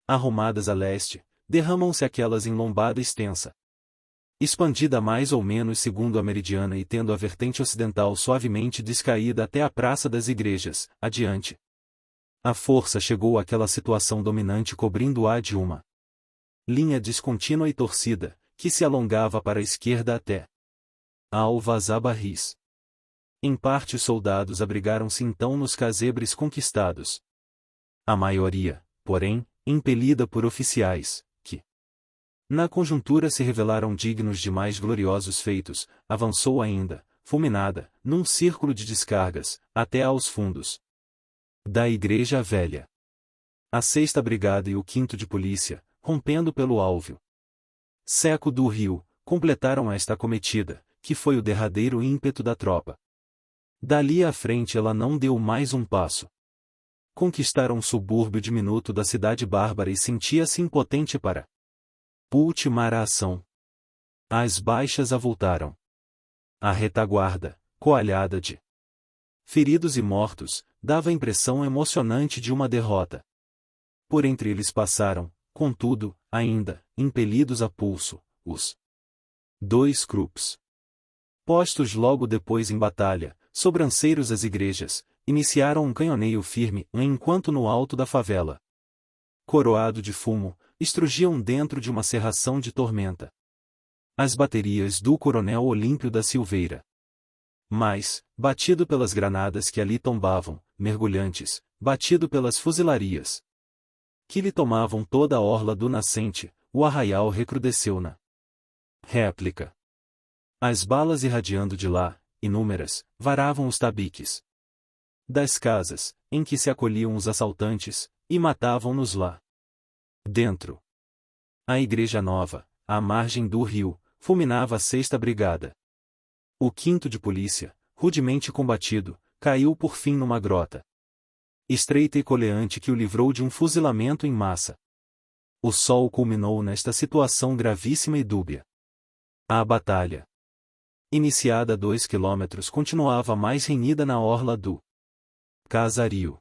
Arrumadas a leste, derramam-se aquelas em lombada extensa, expandida mais ou menos segundo a meridiana e tendo a vertente ocidental suavemente descaída até a Praça das Igrejas, adiante. A força chegou àquela situação dominante cobrindo-a de uma linha descontínua e torcida, que se alongava para a esquerda até Alvazabarris. Em parte os soldados abrigaram-se então nos casebres conquistados. A maioria, porém, impelida por oficiais, que na conjuntura se revelaram dignos de mais gloriosos feitos, avançou ainda, fulminada, num círculo de descargas, até aos fundos da Igreja Velha. A 6ª Brigada e o 5º de Polícia, rompendo pelo Álveo seco do rio, completaram esta acometida, que foi o derradeiro ímpeto da tropa. Dali à frente ela não deu mais um passo. Conquistaram um subúrbio diminuto da cidade bárbara e sentia-se impotente para ultimar a ação. As baixas avultaram. A retaguarda, coalhada de feridos e mortos, dava a impressão emocionante de uma derrota. Por entre eles passaram, contudo, ainda, impelidos a pulso, os 2 Krupps. Postos logo depois em batalha, sobranceiros às igrejas, iniciaram um canhoneio firme enquanto no alto da favela, coroado de fumo, estrugiam dentro de uma cerração de tormenta as baterias do coronel Olímpio da Silveira. Mas, batido pelas granadas que ali tombavam, mergulhantes, batido pelas fuzilarias que lhe tomavam toda a orla do nascente, o arraial recrudesceu na réplica. As balas irradiando de lá, inúmeras, varavam os tabiques das casas, em que se acolhiam os assaltantes, e matavam-nos lá dentro. A Igreja Nova, à margem do rio, fulminava a 6ª Brigada. O 5º de Polícia, rudemente combatido, caiu por fim numa grota estreita e coleante que o livrou de um fuzilamento em massa. O sol culminou nesta situação gravíssima e dúbia. A batalha, iniciada a 2 quilômetros, continuava mais renhida na orla do casario.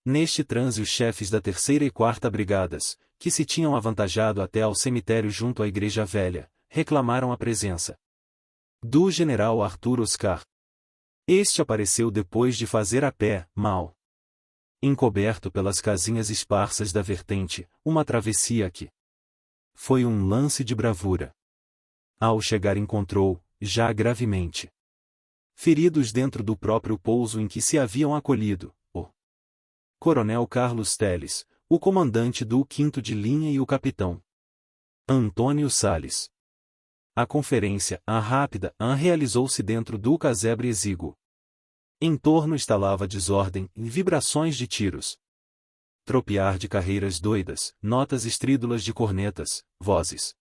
Neste transe os chefes da 3ª e 4ª Brigadas, que se tinham avantajado até ao cemitério junto à Igreja Velha, reclamaram a presença do general Arthur Oscar. Este apareceu depois de fazer a pé, mal encoberto pelas casinhas esparsas da vertente, uma travessia que foi um lance de bravura. Ao chegar encontrou, já gravemente feridos dentro do próprio pouso em que se haviam acolhido, o coronel Carlos Teles, o comandante do 5º de linha e o capitão Antônio Salles. A conferência, rápida, realizou-se dentro do casebre exíguo. Em torno estalava desordem e vibrações de tiros. Tropear de carreiras doidas, notas estrídulas de cornetas, vozes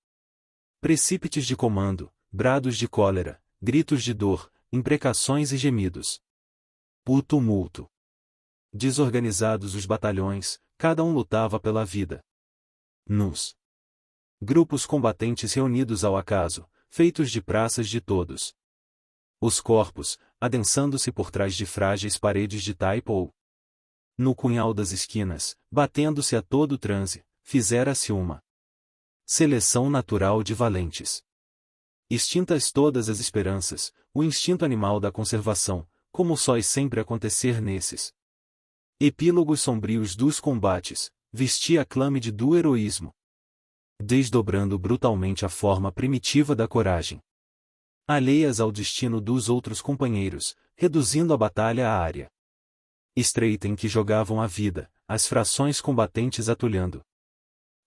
precípites de comando, brados de cólera, gritos de dor, imprecações e gemidos. O tumulto. Desorganizados os batalhões, cada um lutava pela vida. Nos grupos combatentes reunidos ao acaso, feitos de praças de todos os corpos, adensando-se por trás de frágeis paredes de taipa ou no cunhal das esquinas, batendo-se a todo transe, fizera-se uma seleção natural de valentes. Extintas todas as esperanças, o instinto animal da conservação, como sóis sempre acontecer nesses epílogos sombrios dos combates, vestia a clâmide do heroísmo, desdobrando brutalmente a forma primitiva da coragem, alheias ao destino dos outros companheiros, reduzindo a batalha à área estreita em que jogavam a vida, as frações combatentes atulhando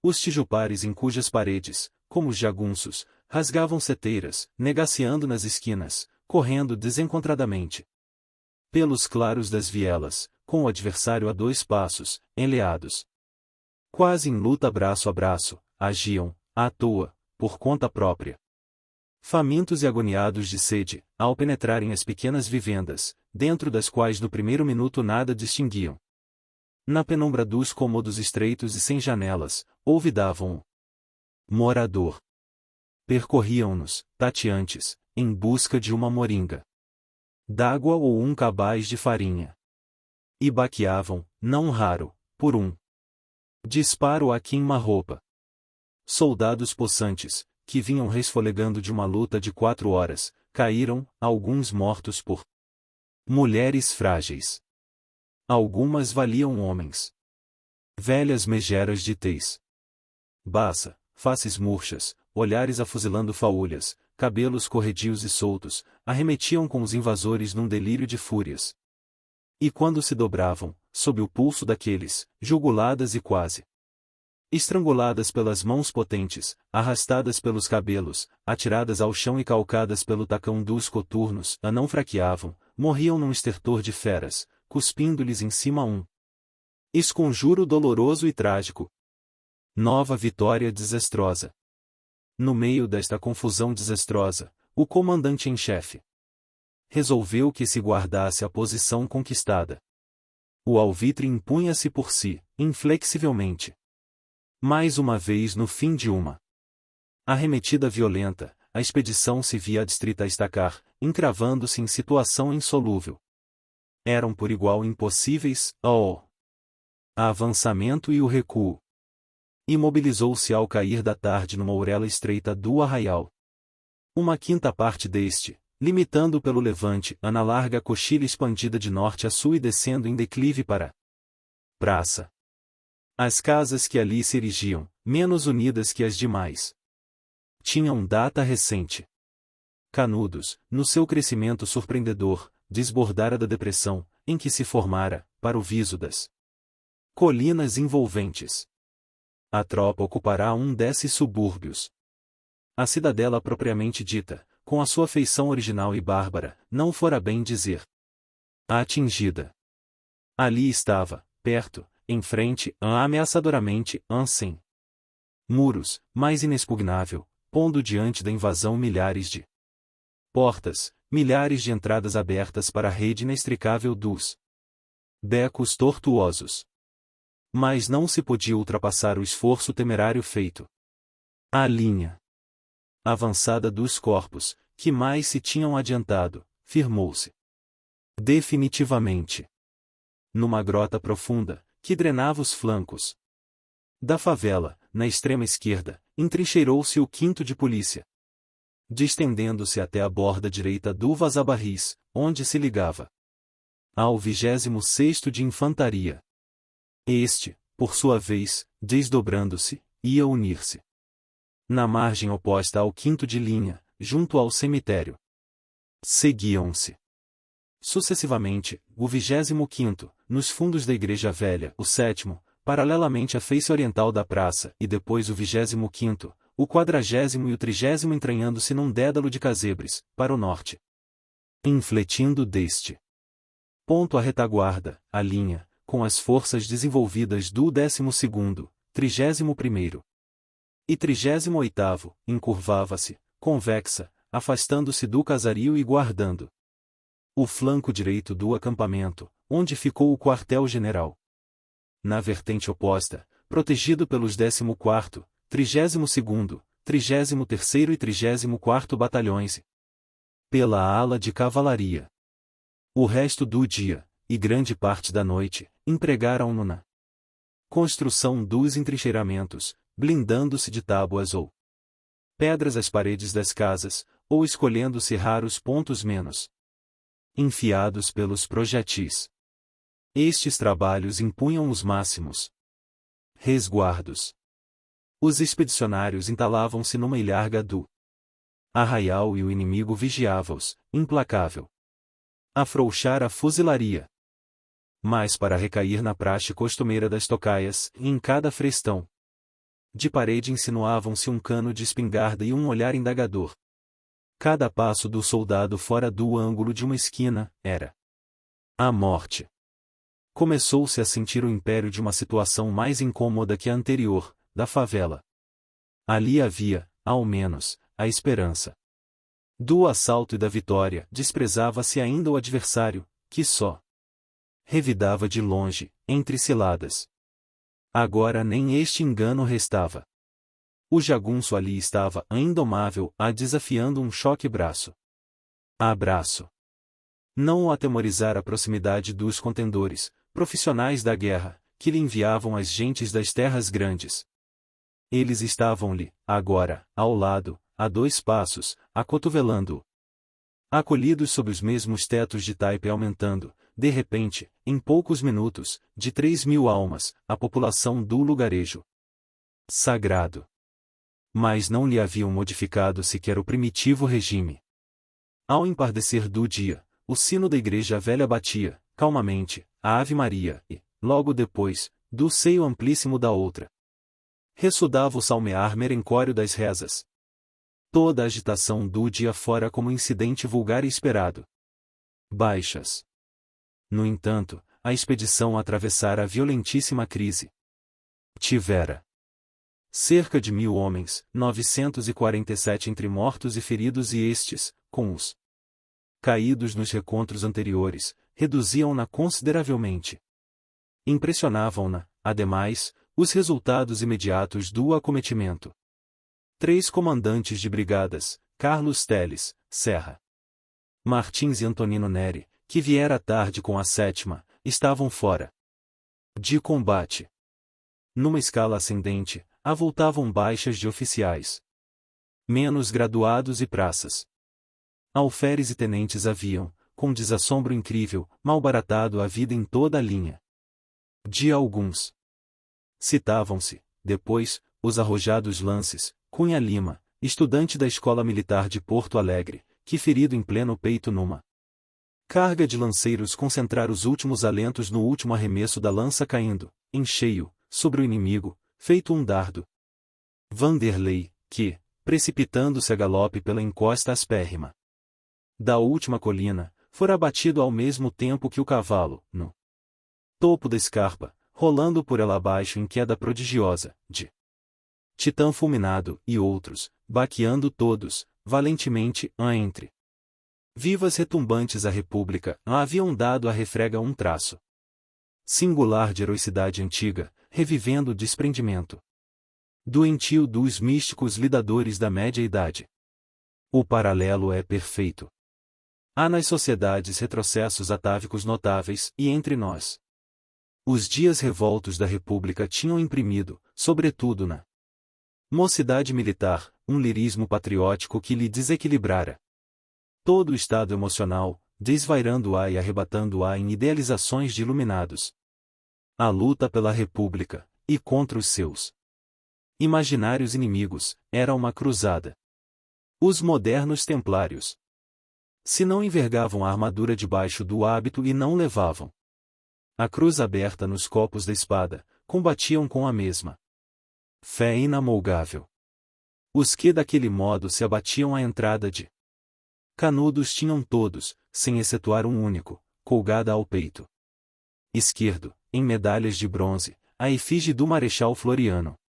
os tijupares em cujas paredes, como os jagunços, rasgavam seteiras, negaceando nas esquinas, correndo desencontradamente pelos claros das vielas, com o adversário a 2 passos, enleados. Quase em luta braço a braço, agiam, à toa, por conta própria. Famintos e agoniados de sede, ao penetrarem as pequenas vivendas, dentro das quais no primeiro minuto nada distinguiam. Na penumbra dos cômodos estreitos e sem janelas, olvidavam o morador. Percorriam-nos, tateantes, em busca de uma moringa d'água ou um cabaz de farinha. E baqueavam, não raro, por um Disparo a queima-roupa. Soldados possantes, que vinham resfolegando de uma luta de 4 horas, caíram, alguns mortos por mulheres frágeis. Algumas valiam homens. Velhas megeras de tez. Baça, faces murchas, olhares afuzilando faúlhas, cabelos corredios e soltos, arremetiam com os invasores num delírio de fúrias. E quando se dobravam, sob o pulso daqueles, juguladas e quase estranguladas pelas mãos potentes, arrastadas pelos cabelos, atiradas ao chão e calcadas pelo tacão dos coturnos, a não fraqueavam, morriam num estertor de feras, cuspindo-lhes em cima um esconjuro doloroso e trágico. Nova vitória desastrosa. No meio desta confusão desastrosa, o comandante em chefe resolveu que se guardasse a posição conquistada. O alvitre impunha-se por si, inflexivelmente. Mais uma vez no fim de uma arremetida violenta, a expedição se via adstrita a estacar, encravando-se em situação insolúvel. Eram por igual impossíveis, avançamento e o recuo. Imobilizou-se ao cair da tarde numa orela estreita do arraial. Uma quinta parte deste, limitando pelo levante a na larga coxilha expandida de norte a sul e descendo em declive para praça. As casas que ali se erigiam, menos unidas que as demais, tinham data recente. Canudos, no seu crescimento surpreendedor, desbordara da depressão, em que se formara, para o viso das colinas envolventes. A tropa ocupará um desses subúrbios. A cidadela propriamente dita, com a sua feição original e bárbara, não fora bem dizer atingida. Ali estava, perto, em frente, ameaçadoramente, sem muros, mais inexpugnável, pondo diante da invasão milhares de portas, milhares de entradas abertas para a rede inextricável dos becos tortuosos. Mas não se podia ultrapassar o esforço temerário feito. A linha avançada dos corpos, que mais se tinham adiantado, firmou-se definitivamente numa grota profunda, que drenava os flancos da favela. Na extrema esquerda, entrincheirou-se o 5º de polícia, distendendo-se até a borda direita do Vazabarris, onde se ligava ao 26º de infantaria. Este, por sua vez, desdobrando-se, ia unir-se na margem oposta ao 5º de linha, junto ao cemitério. Seguiam-se sucessivamente, o 25º, nos fundos da Igreja Velha, o 7º, paralelamente à face oriental da praça, e depois o 25º, o 40º e o 30º entranhando-se num dédalo de casebres, para o norte. Infletindo deste ponto a retaguarda, a linha, com as forças desenvolvidas do 12º, 31º e 38º, encurvava-se, convexa, afastando-se do casario e guardando o flanco direito do acampamento, onde ficou o quartel-general. Na vertente oposta, protegido pelos 14º, 32º, 33º e 34º batalhões, pela ala de cavalaria. O resto do dia, e grande parte da noite, empregaram-no na construção dos entrincheiramentos, blindando-se de tábuas ou pedras as paredes das casas, ou escolhendo-se raros pontos menos enfiados pelos projetis. Estes trabalhos impunham os máximos resguardos. Os expedicionários entalavam-se numa ilharga do arraial e o inimigo vigiava-os, implacável. Afrouxar a fuzilaria. Mas para recair na praxe costumeira das tocaias, em cada frestão de parede insinuavam-se um cano de espingarda e um olhar indagador. Cada passo do soldado fora do ângulo de uma esquina, era a morte. Começou-se a sentir o império de uma situação mais incômoda que a anterior, da favela. Ali havia, ao menos, a esperança do assalto e da vitória. Desprezava-se ainda o adversário, que só revidava de longe, entre ciladas. Agora nem este engano restava. O jagunço ali estava, indomável, desafiando um choque braço a braço. Não o atemorizara a proximidade dos contendores, profissionais da guerra, que lhe enviavam as gentes das terras grandes. Eles estavam-lhe, agora, ao lado, a 2 passos, acotovelando-o. Acolhidos sob os mesmos tetos de taipa e aumentando, de repente, em poucos minutos, de 3.000 almas, a população do lugarejo sagrado. Mas não lhe haviam modificado sequer o primitivo regime. Ao empardecer do dia, o sino da igreja velha batia, calmamente, a Ave Maria, e, logo depois, do seio amplíssimo da outra, ressudava o salmear merencório das rezas. Toda a agitação do dia fora como incidente vulgar e esperado. Baixas. No entanto, a expedição atravessara a violentíssima crise. Tivera cerca de 1.000 homens, 947 entre mortos e feridos, e estes, com os caídos nos recontros anteriores, reduziam-na consideravelmente. Impressionavam-na, ademais, os resultados imediatos do acometimento. 3 comandantes de brigadas, Carlos Teles, Serra Martins e Antonino Neri, que viera à tarde com a 7ª, estavam fora de combate. Numa escala ascendente, avultavam baixas de oficiais, menos graduados e praças. Alferes e tenentes haviam, com desassombro incrível, malbaratado a vida em toda a linha. De alguns citavam-se, depois, os arrojados lances, Cunha Lima, estudante da Escola Militar de Porto Alegre, que ferido em pleno peito numa carga de lanceiros concentrar os últimos alentos no último arremesso da lança caindo, em cheio, sobre o inimigo, feito um dardo. Vanderlei, que, precipitando-se a galope pela encosta aspérrima da última colina, fora abatido ao mesmo tempo que o cavalo, no topo da escarpa, rolando por ela abaixo em queda prodigiosa, de Titã fulminado, e outros, baqueando todos, valentemente, entre vivas retumbantes a República, haviam dado à refrega um traço singular de heroicidade antiga, revivendo o desprendimento doentio dos místicos lidadores da média idade. O paralelo é perfeito. Há nas sociedades retrocessos atávicos notáveis, e entre nós. Os dias revoltos da República tinham imprimido, sobretudo na mocidade militar, um lirismo patriótico que lhe desequilibrara todo o estado emocional, desvairando-a e arrebatando-a em idealizações de iluminados. A luta pela República, e contra os seus imaginários inimigos, era uma cruzada. Os modernos templários, se não envergavam a armadura debaixo do hábito e não levavam a cruz aberta nos copos da espada, combatiam com a mesma fé inamolgável. Os que daquele modo se abatiam à entrada de Canudos tinham todos, sem excetuar um único, colgada ao peito esquerdo, em medalhas de bronze, a efígie do Marechal Floriano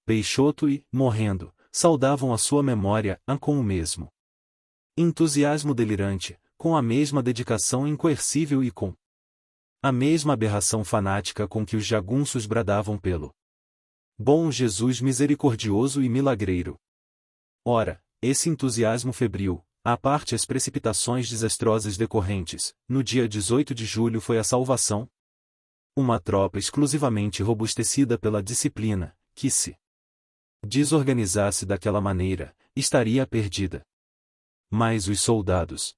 Peixoto e, morrendo, saudavam a sua memória, com o mesmo entusiasmo delirante, com a mesma dedicação incoercível e com a mesma aberração fanática com que os jagunços bradavam pelo bom Jesus misericordioso e milagreiro. Ora, esse entusiasmo febril, à parte as precipitações desastrosas decorrentes, no dia 18 de julho foi a salvação. Uma tropa exclusivamente robustecida pela disciplina, que se desorganizasse daquela maneira, estaria perdida. Mas os soldados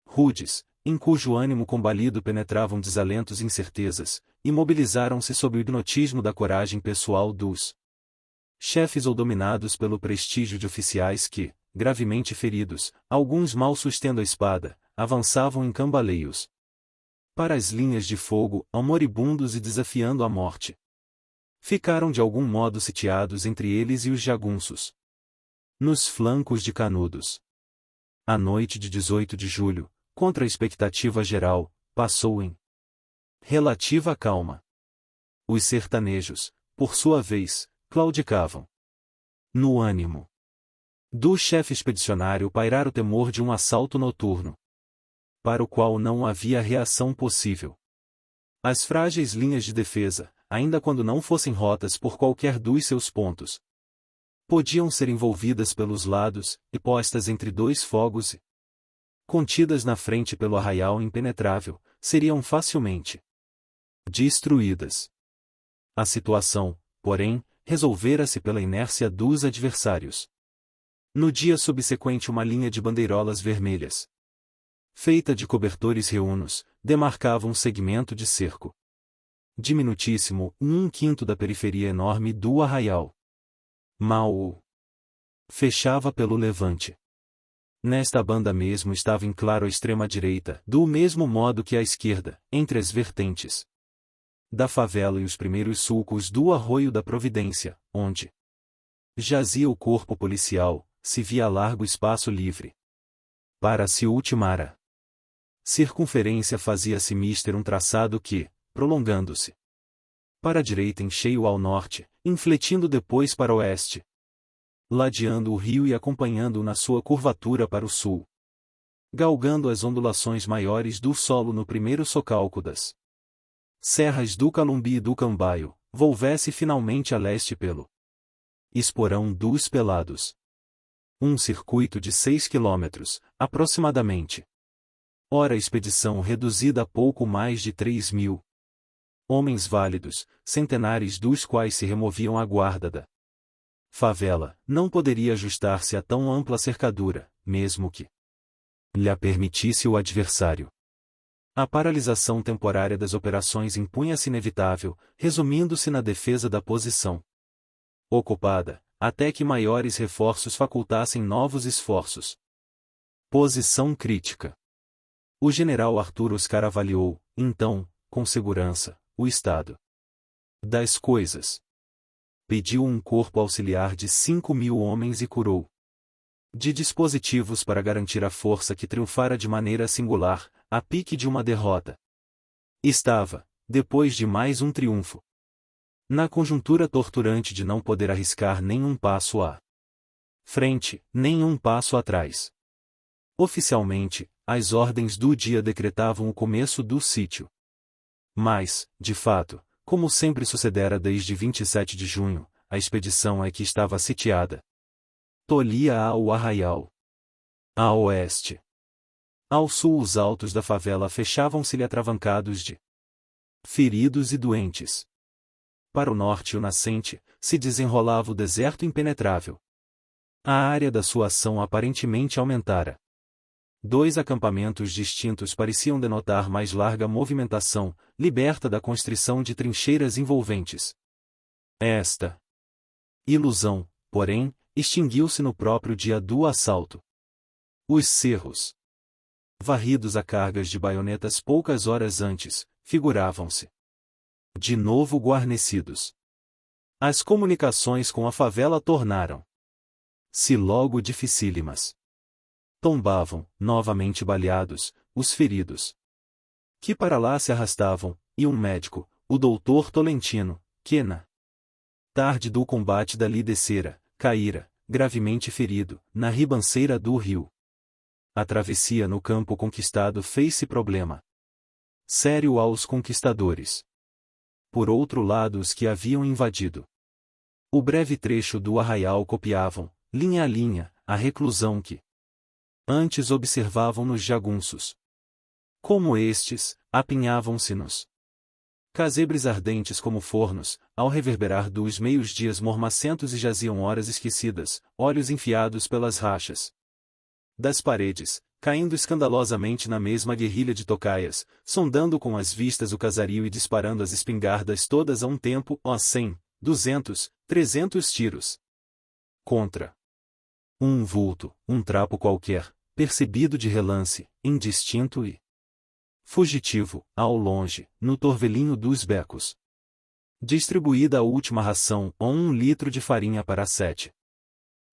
rudes, em cujo ânimo combalido penetravam desalentos e incertezas, imobilizaram-se sob o hipnotismo da coragem pessoal dos chefes ou dominados pelo prestígio de oficiais que, gravemente feridos, alguns mal sustendo a espada, avançavam em cambaleios para as linhas de fogo, moribundos e desafiando a morte. Ficaram de algum modo sitiados entre eles e os jagunços. Nos flancos de Canudos. A noite de 18 de julho, contra a expectativa geral, passou em relativa calma. Os sertanejos, por sua vez, claudicavam. No ânimo do chefe expedicionário pairara o temor de um assalto noturno, para o qual não havia reação possível. As frágeis linhas de defesa, ainda quando não fossem rotas por qualquer dos seus pontos, podiam ser envolvidas pelos lados, e postas entre 2 fogos e contidas na frente pelo arraial impenetrável, seriam facilmente destruídas. A situação, porém, resolvera-se pela inércia dos adversários. No dia subsequente uma linha de bandeirolas vermelhas, feita de cobertores reunos, demarcava um segmento de cerco diminutíssimo, um quinto da periferia enorme do arraial. Mal fechava pelo levante. Nesta banda mesmo estava em claro a extrema-direita, do mesmo modo que a esquerda, entre as vertentes da favela e os primeiros sulcos do Arroio da Providência, onde jazia o corpo policial, se via largo espaço livre para se ultimar a circunferência. Fazia-se mister um traçado que, prolongando-se para a direita em cheio ao norte, infletindo depois para o oeste, ladeando o rio e acompanhando-o na sua curvatura para o sul, galgando as ondulações maiores do solo no primeiro socalco das serras do Calumbi e do Cambaio, volvesse finalmente a leste pelo Esporão dos Pelados. Um circuito de 6 quilômetros, aproximadamente. Ora, a expedição reduzida a pouco mais de 3.000 homens válidos, centenares dos quais se removiam à guarda da favela, não poderia ajustar-se a tão ampla cercadura, mesmo que lhe a permitisse o adversário. A paralisação temporária das operações impunha-se inevitável, resumindo-se na defesa da posição ocupada, até que maiores reforços facultassem novos esforços. Posição crítica. O general Arthur Oscar avaliou, então, com segurança, o estado das coisas. Pediu um corpo auxiliar de 5.000 homens e curou de dispositivos para garantir a força que triunfara de maneira singular, a pique de uma derrota. Estava, depois de mais um triunfo, na conjuntura torturante de não poder arriscar nenhum passo à frente, nenhum passo atrás. Oficialmente, as ordens do dia decretavam o começo do sítio. Mas, de fato, como sempre sucedera desde 27 de junho, a expedição é que estava sitiada. Tolhia ao arraial. A oeste. Ao sul os altos da favela fechavam-se-lhe atravancados de feridos e doentes. Para o norte o nascente, se desenrolava o deserto impenetrável. A área da sua ação aparentemente aumentara. 2 acampamentos distintos pareciam denotar mais larga movimentação, liberta da constrição de trincheiras envolventes. Esta ilusão, porém, extinguiu-se no próprio dia do assalto. Os cerros, varridos a cargas de baionetas poucas horas antes, figuravam-se de novo guarnecidos. As comunicações com a favela tornaram-se logo dificílimas. Tombavam, novamente baleados, os feridos que para lá se arrastavam, e um médico, o doutor Tolentino, que na tarde do combate dali descera, caíra, gravemente ferido, na ribanceira do rio. A travessia no campo conquistado fez-se problema sério aos conquistadores. Por outro lado, os que haviam invadido o breve trecho do arraial copiavam, linha a linha, a reclusão que antes observavam nos jagunços. Como estes, apinhavam-se nos casebres ardentes como fornos, ao reverberar dos meios-dias mormacentos, e jaziam horas esquecidas, olhos enfiados pelas rachas das paredes, caindo escandalosamente na mesma guerrilha de tocaias, sondando com as vistas o casario e disparando as espingardas todas a um tempo, 100, 200, 300 tiros. Contra um vulto, um trapo qualquer, percebido de relance, indistinto e fugitivo, ao longe, no torvelinho dos becos. Distribuída a última ração, ou 1 litro de farinha para 7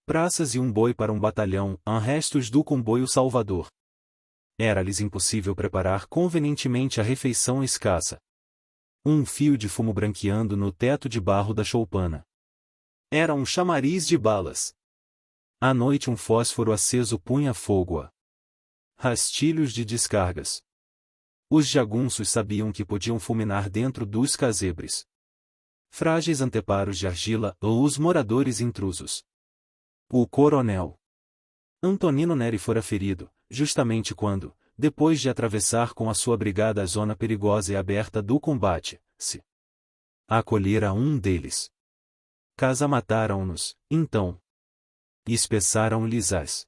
praças e um boi para um batalhão, restos do comboio Salvador. Era-lhes impossível preparar convenientemente a refeição escassa. Um fio de fumo branqueando no teto de barro da choupana. Era um chamariz de balas. À noite um fósforo aceso punha fogo a rastilhos de descargas. Os jagunços sabiam que podiam fulminar dentro dos casebres. Frágeis anteparos de argila, ou os moradores intrusos. O coronel Antonino Neri fora ferido, justamente quando, depois de atravessar com a sua brigada a zona perigosa e aberta do combate, se a acolher a um deles. Casamataram-nos, então. E espessaram-lhes as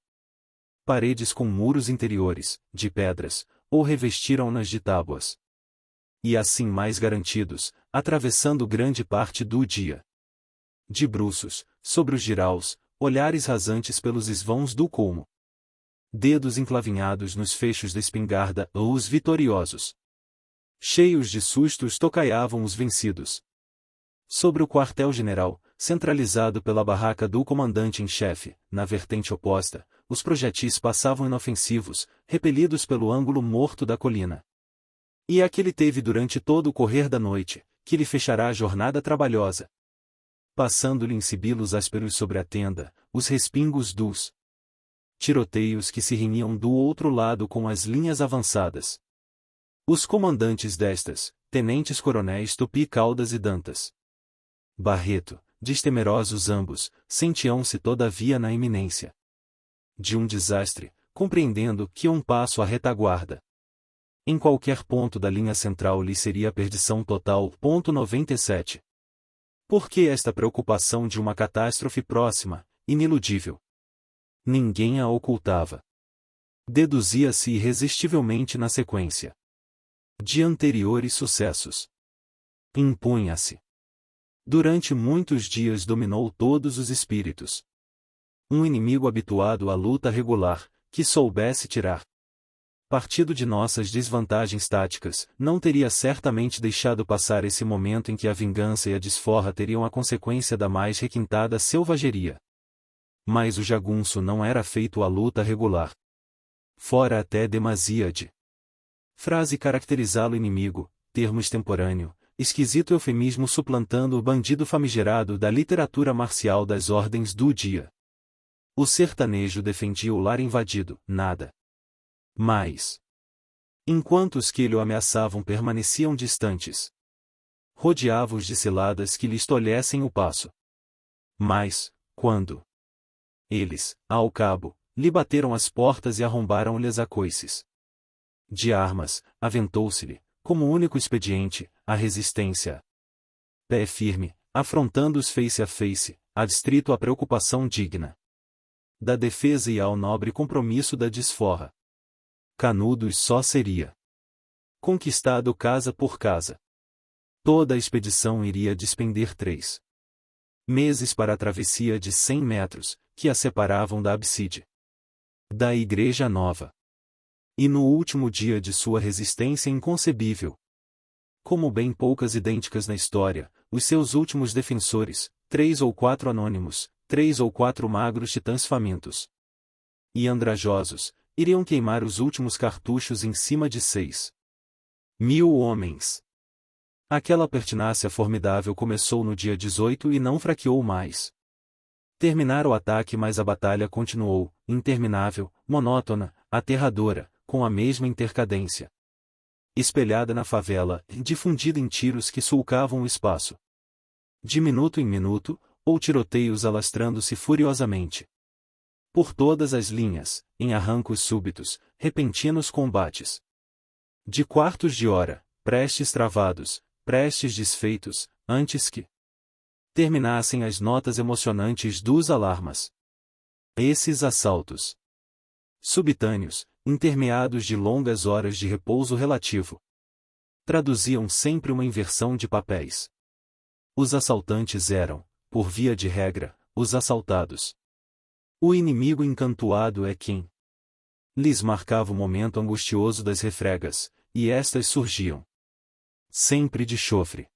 paredes com muros interiores, de pedras, ou revestiram-nas de tábuas. E assim mais garantidos, atravessando grande parte do dia. De bruços, sobre os jiraus, olhares rasantes pelos esvãos do colmo. Dedos enclavinhados nos fechos da espingarda, os vitoriosos. Cheios de sustos tocaiavam os vencidos. Sobre o quartel-general, centralizado pela barraca do comandante em chefe, na vertente oposta, os projetis passavam inofensivos, repelidos pelo ângulo morto da colina. E aquele teve durante todo o correr da noite, que lhe fechará a jornada trabalhosa. Passando-lhe em sibilos ásperos sobre a tenda, os respingos dos tiroteios que se riniam do outro lado com as linhas avançadas. Os comandantes destas, tenentes-coronéis Tupi Caldas e Dantas Barreto, destemerosos ambos, sentiam-se todavia na iminência de um desastre, compreendendo que um passo à retaguarda em qualquer ponto da linha central lhe seria a perdição total. 97. Por que esta preocupação de uma catástrofe próxima, iniludível? Ninguém a ocultava. Deduzia-se irresistivelmente na sequência de anteriores sucessos. Impunha-se. Durante muitos dias dominou todos os espíritos. Um inimigo habituado à luta regular, que soubesse tirar partido de nossas desvantagens táticas, não teria certamente deixado passar esse momento em que a vingança e a desforra teriam a consequência da mais requintada selvageria. Mas o jagunço não era feito à luta regular. Fora até demasia de frase caracterizá-lo inimigo, termo extemporâneo, esquisito eufemismo suplantando o bandido famigerado da literatura marcial das ordens do dia. O sertanejo defendia o lar invadido, nada mais. Enquanto os que lhe o ameaçavam permaneciam distantes, rodeava-os de ciladas que lhes tolhessem o passo. Mas, quando eles, ao cabo, lhe bateram as portas e arrombaram-lhe as acoices de armas, aventou-se-lhe, como único expediente, a resistência. Pé firme, afrontando-os face a face, adstrito à preocupação digna da defesa e ao nobre compromisso da desforra. Canudos só seria conquistado casa por casa. Toda a expedição iria despender 3 meses para a travessia de 100 metros, que a separavam da Abside da Igreja Nova. E no último dia de sua resistência inconcebível, como bem poucas idênticas na história, os seus últimos defensores, 3 ou 4 anônimos, 3 ou 4 magros titãs famintos e andrajosos, iriam queimar os últimos cartuchos em cima de 6.000 homens. Aquela pertinácia formidável começou no dia 18 e não fraqueou mais. Terminara o ataque, mas a batalha continuou, interminável, monótona, aterradora, com a mesma intercadência. Espelhada na favela, difundida em tiros que sulcavam o espaço. De minuto em minuto, ou tiroteios alastrando-se furiosamente por todas as linhas, em arrancos súbitos, repentinos combates de quartos de hora, prestes travados, prestes desfeitos, antes que terminassem as notas emocionantes dos alarmas. Esses assaltos subitâneos, intermeados de longas horas de repouso relativo, traduziam sempre uma inversão de papéis. Os assaltantes eram, por via de regra, os assaltados. O inimigo encantuado é quem lhes marcava o momento angustioso das refregas, e estas surgiam sempre de chofre.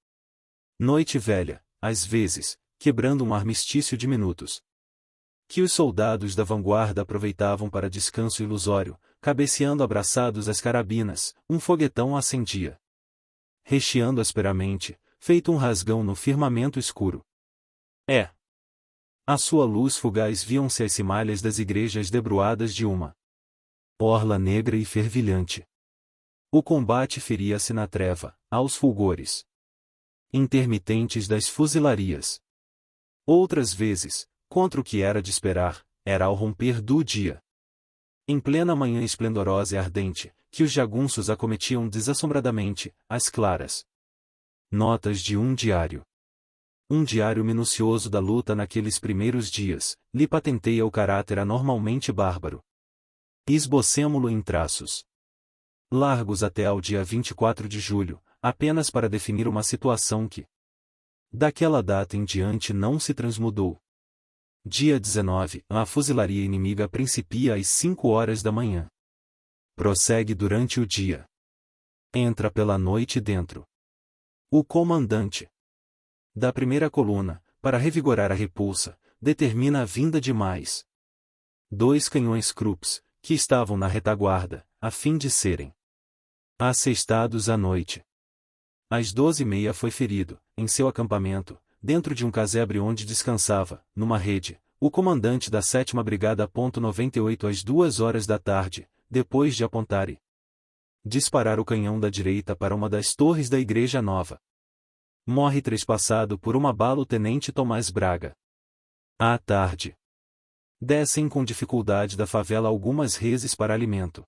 Noite velha, às vezes, quebrando um armistício de minutos, que os soldados da vanguarda aproveitavam para descanso ilusório, cabeceando abraçados às carabinas, um foguetão acendia, recheando asperamente, feito um rasgão no firmamento escuro. À sua luz fugaz viam-se as cimalhas das igrejas debruadas de uma orla negra e fervilhante. O combate feria-se na treva, aos fulgores intermitentes das fuzilarias. Outras vezes, contra o que era de esperar, era ao romper do dia. Em plena manhã esplendorosa e ardente, que os jagunços acometiam desassombradamente, às claras Notas de um diário. Um diário minucioso da luta naqueles primeiros dias, lhe patenteia o caráter anormalmente bárbaro. Esbocemo-lo em traços largos até ao dia 24 de julho, apenas para definir uma situação que, daquela data em diante, não se transmudou. Dia 19, a fuzilaria inimiga principia às 5 horas da manhã. Prossegue durante o dia. Entra pela noite dentro. O comandante da primeira coluna, para revigorar a repulsa, determina a vinda de mais 2 canhões Krupps, que estavam na retaguarda, a fim de serem assestados à noite. Às 12h30 foi ferido, em seu acampamento, dentro de um casebre onde descansava, numa rede, o comandante da 7ª Brigada. 98 às 2 horas da tarde, depois de apontar e disparar o canhão da direita para uma das torres da Igreja Nova. Morre trespassado por uma bala o tenente Tomás Braga. À tarde, descem com dificuldade da favela algumas reses para alimento.